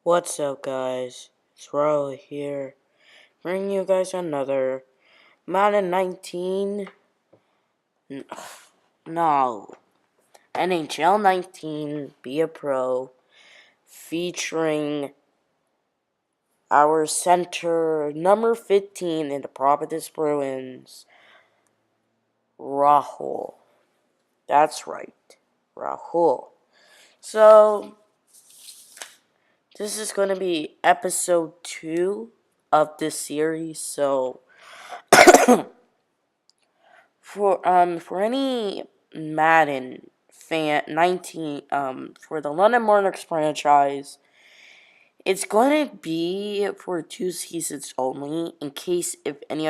What's up, guys? It's Ro here, bringing you guys another Madden 19. No, NHL 19 Be a Pro, featuring our center number 15 in the Providence Bruins, Rahul. That's right, Rahul. So, this is going to be episode 2 of this series. So, for any Madden fan 19 for the London Monarchs franchise, it's going to be for 2 seasons only. In case if any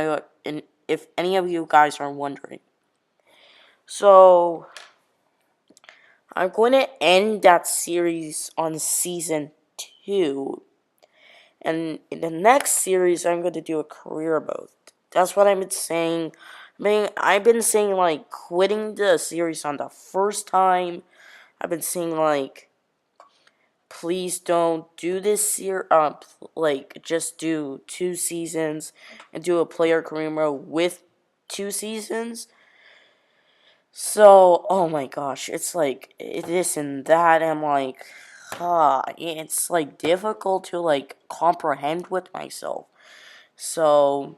of you guys are wondering, so I'm going to end that series on season 2, and in the next series I'm going to do a career mode. That's what I've been saying. I've been saying like quitting the series on the first time. I've been saying like, please don't do this like just do 2 seasons and do a player career mode with 2 seasons. So, oh my gosh, it's like this and that. I'm like, it's like difficult to like comprehend with myself. So,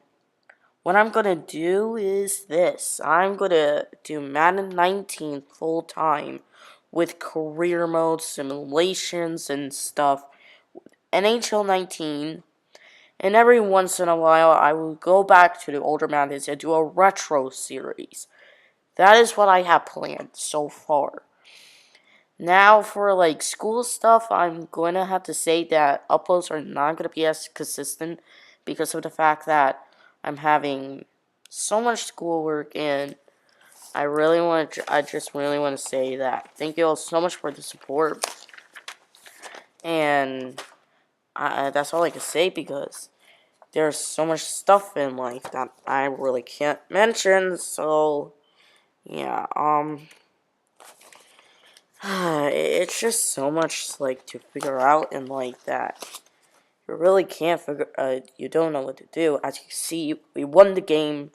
what I'm gonna do is this. I'm gonna do Madden 19 full time with career mode, simulations, and stuff. NHL 19. And every once in a while, I will go back to the older Maddens and do a retro series. That is what I have planned so far. Now, for like school stuff, I'm going to have to say that uploads are not going to be as consistent because of the fact that I'm having so much schoolwork, and I just really want to say that thank you all so much for the support, and that's all I can say because there's so much stuff in life that I really can't mention. So yeah, it's just so much like to figure out, and like that you really can't you don't know what to do. As you see, we won the game.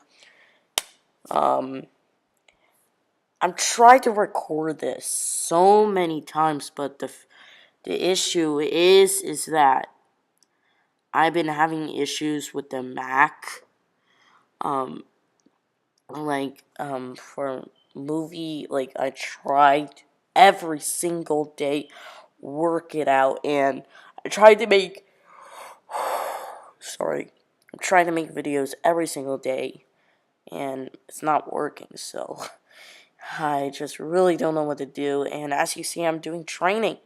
I'm trying to record this so many times, but the issue is that I've been having issues with the Mac. For movie, like I tried every single day work it out, and I tried to make sorry, I'm trying to make videos every single day, and it's not working. So I just really don't know what to do. And as you see, I'm doing training.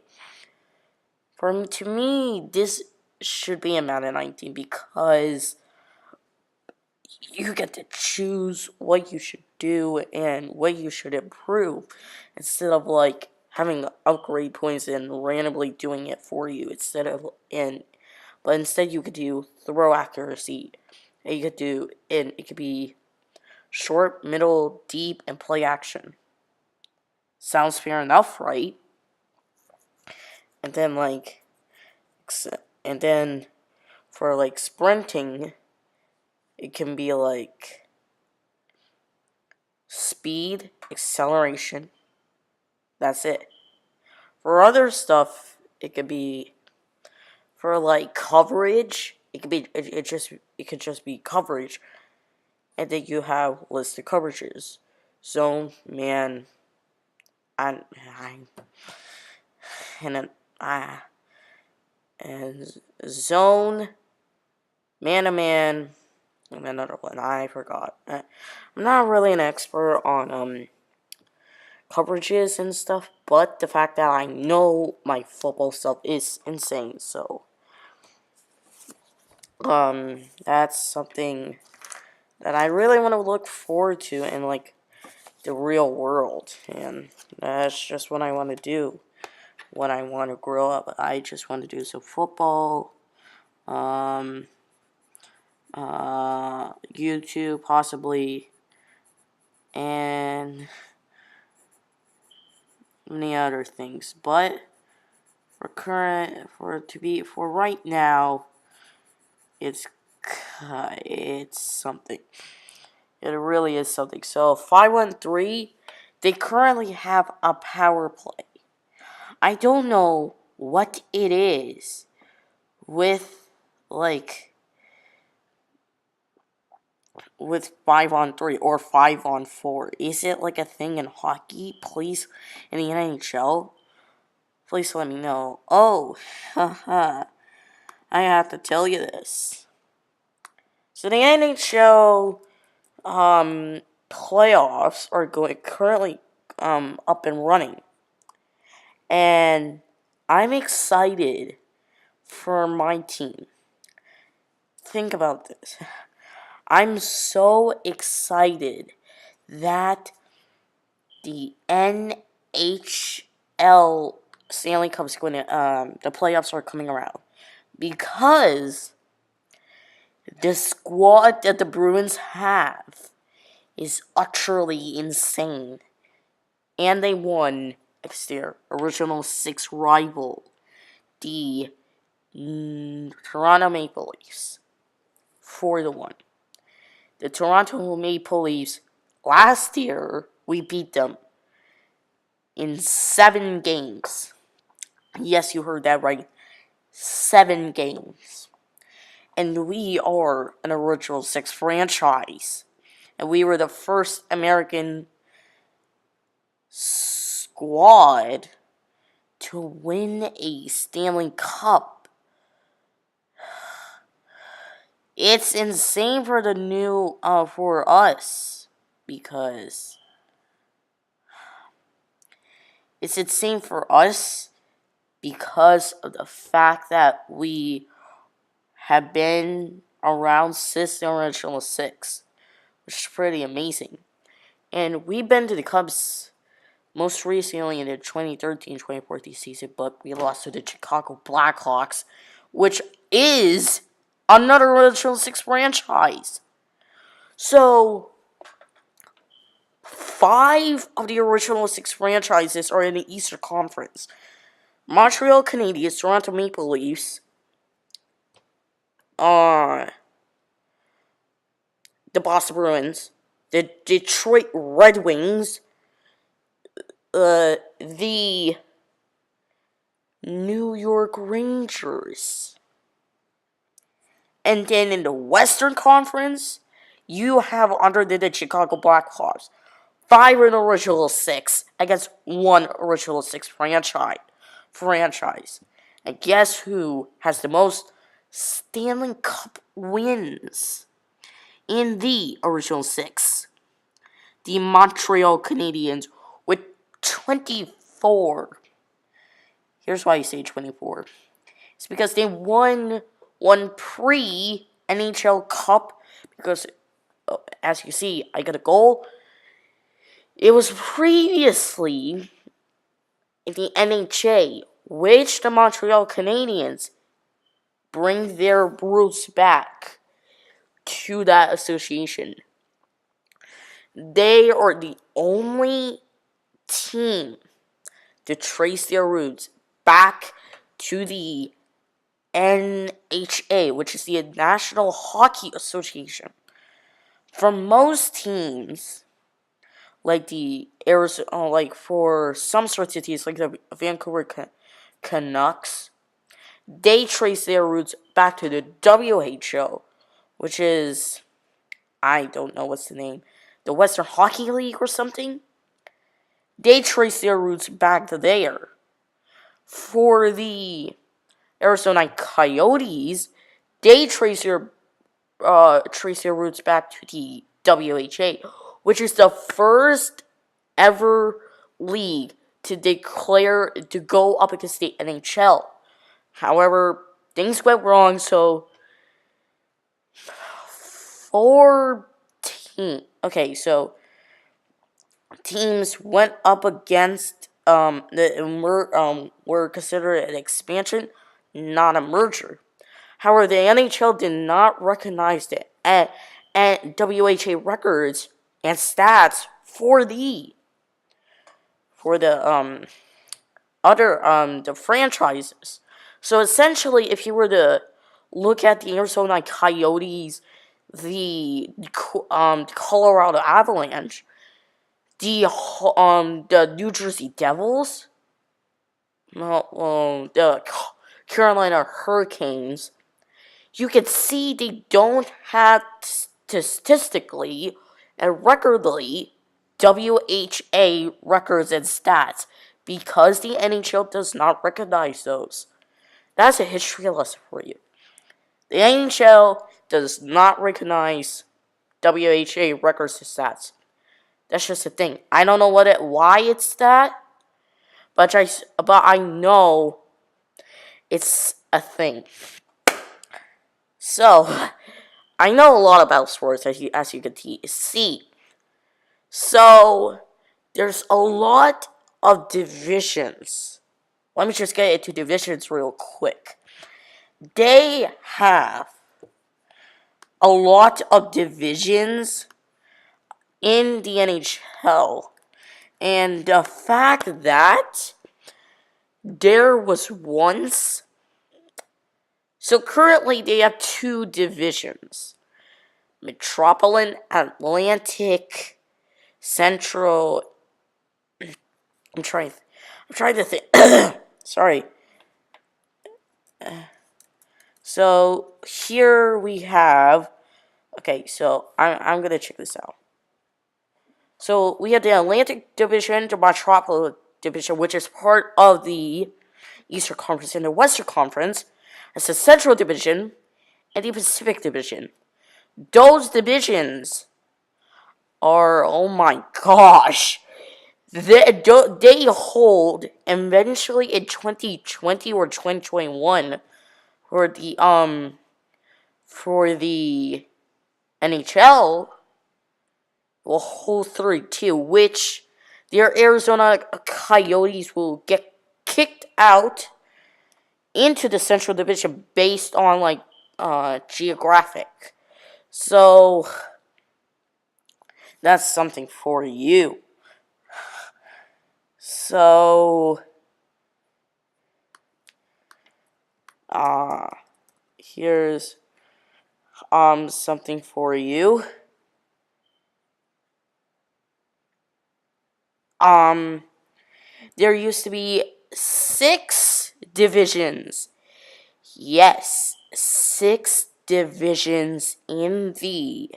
To me, this should be a Madden 19 because you get to choose what you should do and what you should improve instead of like having upgrade points and randomly doing it for you but instead you could do throw accuracy, and you could do, and it could be short, middle, deep, and play action. Sounds fair enough, right? And then and then for like sprinting, it can be like speed, acceleration. That's it. For other stuff, it could be for like coverage. It could just be coverage, and then you have list of coverages, zone, man, I and then and zone, man to man, and another one I forgot. I'm not really an expert on coverages and stuff, but the fact that I know my football stuff is insane. So that's something that I really want to look forward to in like the real world, and that's just what I want to do when I want to grow up. I just want to do some football, YouTube possibly, and many other things. But for right now, it's something. It really is something. So 513, they currently have a power play. I don't know what it is with like with 5-on-3 or 5-on-4. Is it like a thing in hockey? Please, in the NHL, please let me know. Oh, haha. I have to tell you this. So the NHL playoffs are currently up and running. And I'm excited for my team. Think about this. I'm so excited that the NHL Stanley Cup's going to the playoffs are coming around, because the squad that the Bruins have is utterly insane, and they won against their original 6 rival, the Toronto Maple Leafs, 4-1. The Toronto Maple Leafs, last year we beat them in 7 games. Yes, you heard that right. 7 games. And we are an original 6 franchise. And we were the first American squad to win a Stanley Cup. It's insane for for us, because it's insane for us because of the fact that we have been around since the original 6, which is pretty amazing. And we've been to the Cubs most recently in the 2013-2014 season, but we lost to the Chicago Blackhawks, which is another original 6 franchise. So 5 of the original 6 franchises are in the Eastern Conference. Montreal Canadiens, Toronto Maple Leafs, the Boston Bruins, the Detroit Red Wings, the New York Rangers. And then in the Western Conference, you have under the Chicago Blackhawks 5 in the original 6 against 1 original 6 franchise. And guess who has the most Stanley Cup wins in the original 6? The Montreal Canadiens with 24. Here's why I say 24. It's because they won one pre-NHL Cup, because, as you see, I got a goal. It was previously in the NHL, which the Montreal Canadiens bring their roots back to that association. They are the only team to trace their roots back to the NHA, which is the National Hockey Association. For most teams, like the Arizona, like for some sorts of teams, like the Vancouver Canucks, they trace their roots back to the WHO, which is, I don't know what's the name, the Western Hockey League or something. They trace their roots back to there. For the Arizona Coyotes, they trace their roots back to the WHA, which is the first ever league to declare to go up against the NHL. However, things went wrong, so 4 teams went up against were considered an expansion, not a merger. However, the NHL did not recognize the WHA records and stats for the the franchises. So essentially, if you were to look at the Arizona Coyotes, the Colorado Avalanche, the New Jersey Devils, the Carolina Hurricanes, you can see they don't have statistically and recordly WHA records and stats because the NHL does not recognize those. That's a history lesson for you. The NHL does not recognize WHA records and stats. That's just a thing. I don't know why it's that, but I know it's a thing. So, I know a lot about sports, as you can see. So, there's a lot of divisions. Let me just get into divisions real quick. They have a lot of divisions in the NHL. And the fact that there was once... So currently they have 2 divisions. Metropolitan, Atlantic, Central. I'm trying to think. Sorry. So here we have. Okay, so I'm gonna check this out. So we have the Atlantic Division, the Metropolitan Division, which is part of the Eastern Conference, and the Western Conference. It's the Central Division and the Pacific Division. Those divisions are, oh my gosh, they hold eventually in 2020 or 2021 for the NHL will hold 32, which their Arizona Coyotes will get kicked out into the Central Division based on geographic. So that's something for you. So here's something for you. There used to be 6 divisions. Yes, 6 divisions in the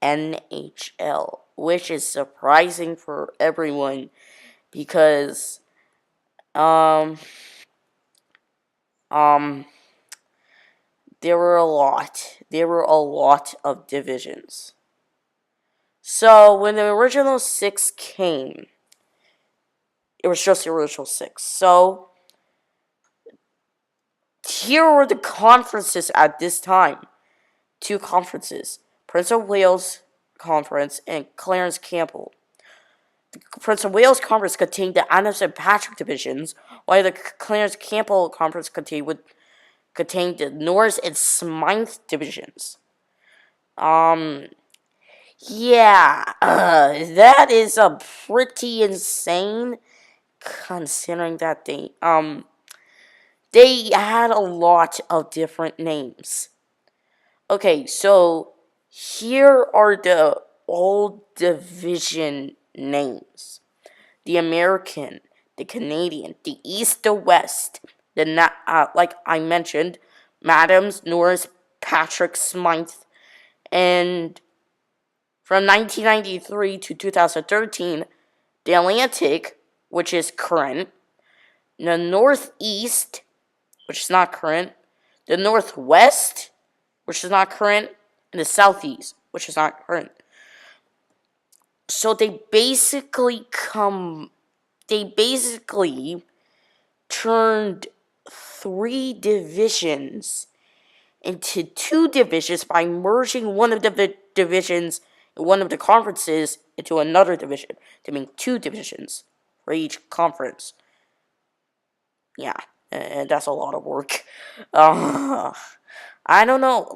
NHL, which is surprising for everyone because there were a lot of divisions. So when the original 6 came, it was just the original 6. So here were the conferences at this time. 2 conferences. Prince of Wales Conference and Clarence Campbell. The Prince of Wales Conference contained the Adams and Patrick divisions, while the Clarence Campbell Conference contained the Norris and Smythe divisions. That is a pretty insane, considering that they had a lot of different names. Okay, so here are the old division names: the American, the Canadian, the East, the West, like I mentioned, Adams, Norris, Patrick, Smythe, and from 1993 to 2013, the Atlantic, which is current, the Northeast, which is not current, the Northwest, which is not current, and the Southeast, which is not current. So they basically turned 3 divisions into 2 divisions by merging one of the divisions in one of the conferences into another division to make 2 divisions for each conference. Yeah, and that's a lot of work. I don't know,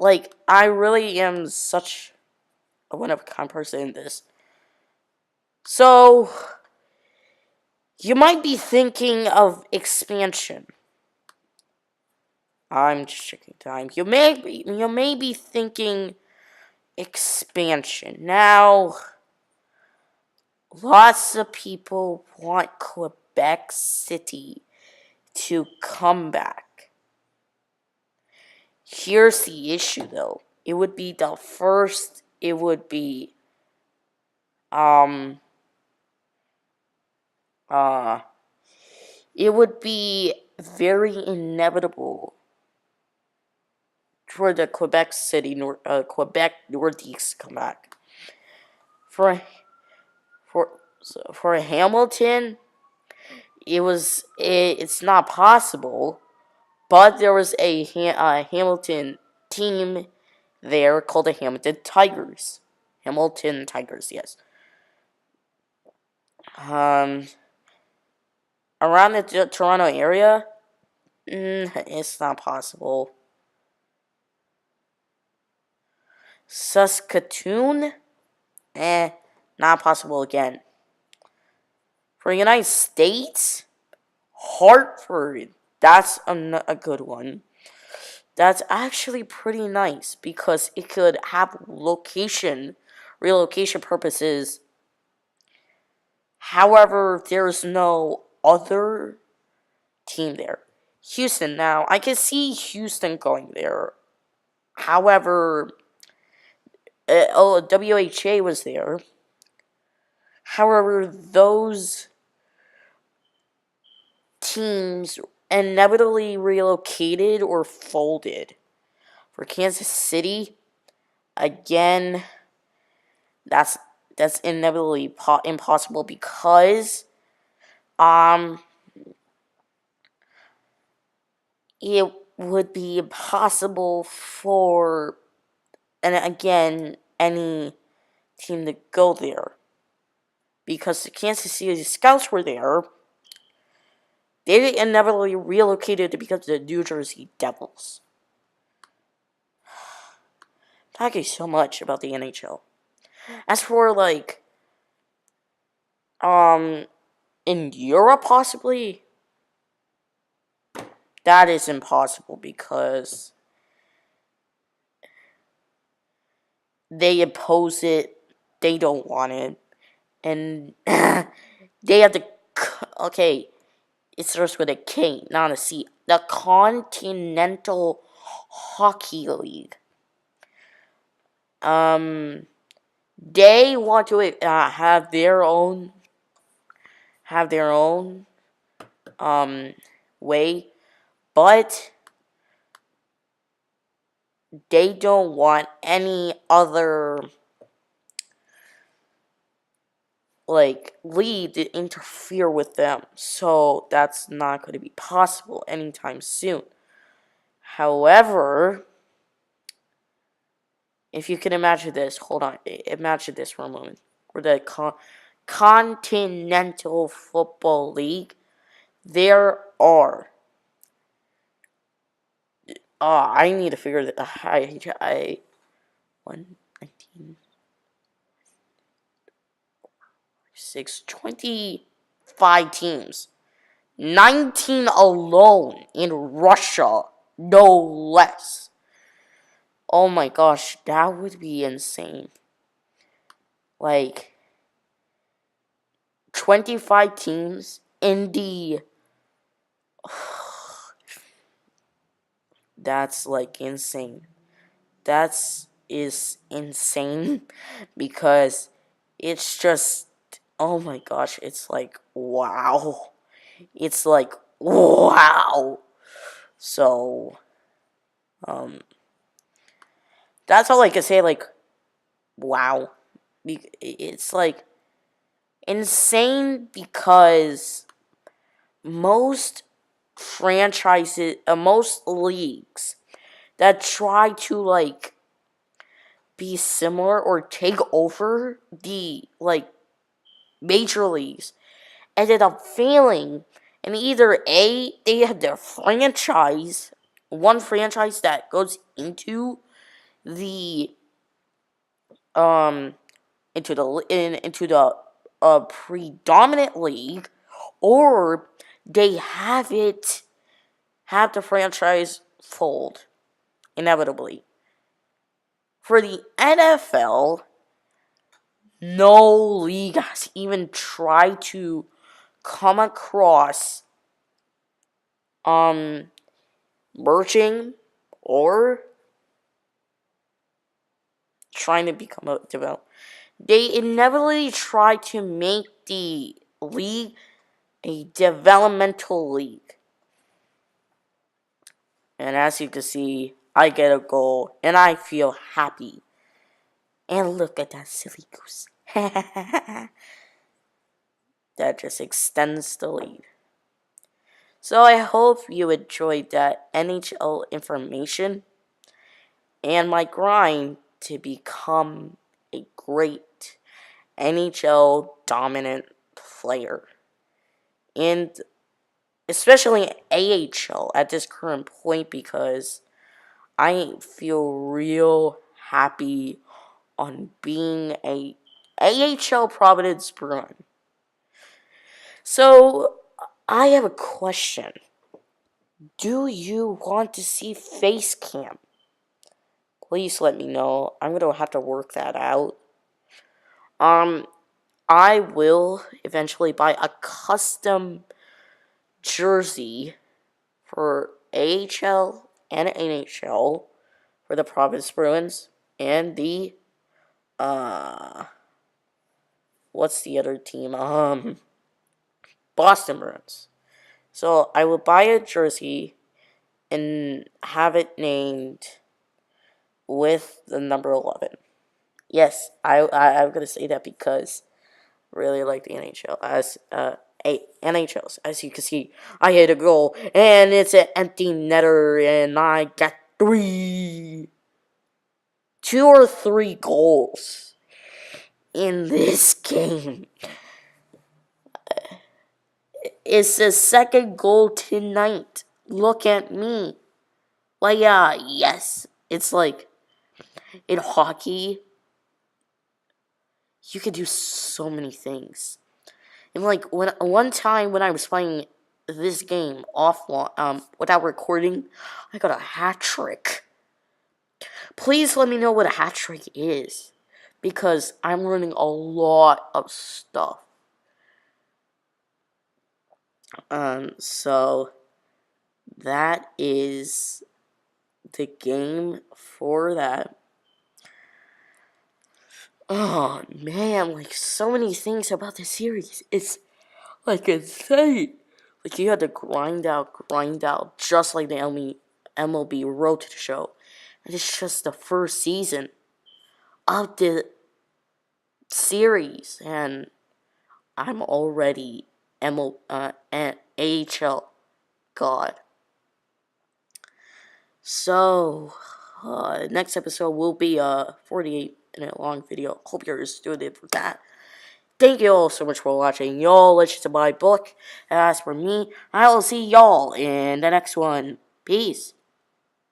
I really am such a one-of-a-kind person in this. So, You might be thinking of expansion. I'm just checking time. You may be thinking expansion. Now, lots of people want Quebec City to come back. Here's the issue though. It would be um uh it would be very inevitable for the Quebec Northeast to come back. For for Hamilton, it's not possible. But there was a Hamilton team there called the Hamilton Tigers. Hamilton Tigers, yes. Um, Around the Toronto area, it's not possible. Saskatoon, not possible again. For the United States, Hartford, that's a good one. That's actually pretty nice because it could have relocation purposes. However, there's no other team there. Houston, now, I can see Houston going there. However, WHA was there. However, those teams inevitably relocated or folded. For Kansas City, again, that's inevitably impossible because it would be impossible for, and again, any team to go there because the Kansas City Scouts were there. They inevitably relocated because of the New Jersey Devils. Talking so much about the NHL. As for in Europe possibly, that is impossible because they oppose it, they don't want it, and they have to. Okay, it starts with a K, not a C. The Continental Hockey League. They want to have their own way, but they don't want any other league to interfere with them. So that's not going to be possible anytime soon. However, if you can imagine this, hold on, imagine this for a moment. For the Continental Football League, there are. I need to figure that. I 119 25 teams. 19 alone in Russia, no less. Oh my gosh, that would be insane. 25 teams in the. That's insane. Is insane because it's just, oh my gosh, it's wow. It's wow. So, that's all I can say, wow. It's insane because most most leagues that try to be similar or take over the major leagues ended up failing. And either they have their one franchise that goes into the into the predominant league, or they have the franchise fold inevitably. For the NFL, no league has even tried to come across merging or trying to become a developer. They inevitably try to make the league a developmental league. And as you can see, I get a goal and I feel happy. And look at that silly goose. That just extends the lead. So I hope you enjoyed that NHL information and my grind to become a great NHL dominant player. And especially AHL at this current point, because I feel real happy on being a AHL Providence Bruin. So, I have a question. Do you want to see face cam? Please let me know. I'm going to have to work that out. I will eventually buy a custom jersey for AHL and NHL for the Providence Bruins and the what's the other team? Boston Bruins. So I will buy a jersey and have it named with the number 11. Yes, I'm gonna say that because I really like the NHL. NHLs, as you can see, I hit a goal and it's an empty netter, and I got 2 or 3 goals in this game. It's the second goal tonight. Look at me. Well, yeah, yes. It's like in hockey, you can do so many things. And like one time when I was playing this game without recording, I got a hat trick. Please let me know what a hat trick is, because I'm learning a lot of stuff. So that is the game for that. Oh man, like so many things about this series. It's like insane. Like you had to grind out, just like the MLB Road to the Show. And it's just the first season of the series, and I'm already AHL God. So, next episode will be a 48-minute long video. Hope you're stoked for that. Thank you all so much for watching. Y'all, let's to buy book. As for me, I will see y'all in the next one. Peace.